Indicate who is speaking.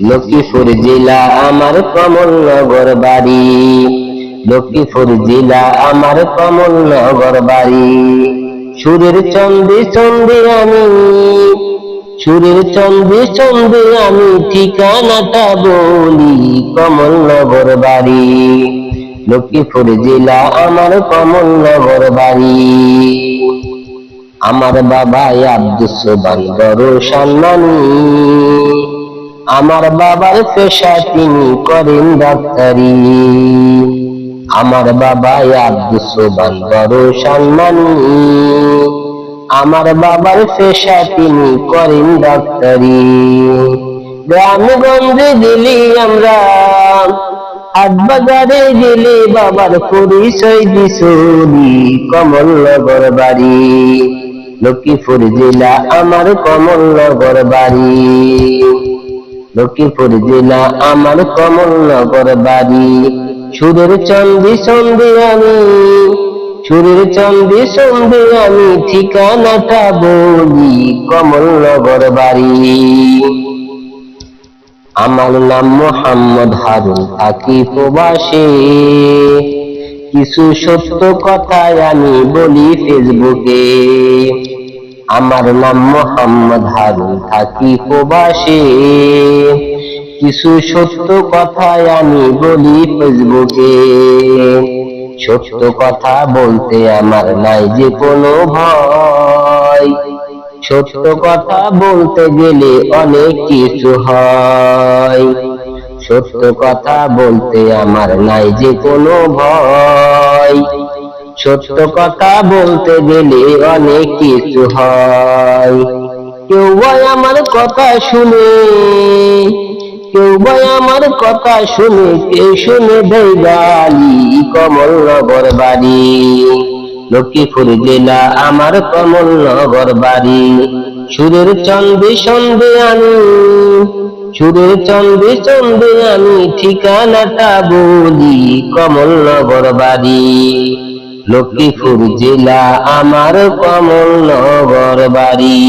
Speaker 1: লক্ষ্মীপুর জেলা আমার কমলনগর বাড়ি, লক্ষ্মীপুর জেলা আমার কমলনগর বাড়ি। সুরের চন্দে চন্দে আমি, সুরের চন্দে চন্দে আমি ঠিকানাটা বলি, কমলনগর বাড়ি। লক্ষ্মীপুর জেলা আমার কমলনগর বাড়ি। আমার বাবা আব্দুস সোবহান বড় সম্মানী, আমার বাবার পেশা তিনি করেন ডাক্তারি। আমার বাবা আব্দুস সোবহান বড় সম্মানী, আমার বাবার পেশা তিনি করেন ডাক্তারি। গ্রামে গঞ্জে গেলে আমরা, হাট বাজারে গেলে বাবার পরিচয় দিছরি, কমলনগর বাড়ি। লক্ষ্মীপুর জেলা আমার কমলনগর বাড়ি, লক্ষ্মীপুর জেলা আমার কমলনগর বাড়ি। সুরের চন্দে চন্দে আমি, সুরের চন্দে চন্দে আমি ঠিকানাটা বলি, কমলনগর বাড়ি। আমার নাম মোহাম্মদ হারুন, থাকি প্রবাসে। কিছু সত্য কথায় আমি বলি ফেসবুকে। আমার নাম মোহাম্মদ হারুন, থাকি প্রবাসে। কিছু সত্য কথায় আমি বলি ফেসবুকে। সত্য কথা বলতে আমার নাই যে কোনো ভয়, সত্য কথা বলতে গেলে অনেক কিছু হয়। সত্য কথা বলতে আমার নাই যে কোনো ভয়, সত্য কথা বলতে গেলে অনেক কিছু হয়। কেউ ভাই আমার কথা শুনে, কেউ ভাই আমার কথা শুনে, কেউ শুনে দেয় গালি, কমলনগর বাড়ি। লক্ষ্মীপুর জেলা আমার কমলনগর বাড়ি। সুরের চন্দে চন্দে আমি, সুরের চন্দে চন্দে আমি ঠিকানাটা বলি, কমলনগর বাড়ি। লক্ষ্মীপুর জেলা আমার কমলনগর বাড়ি।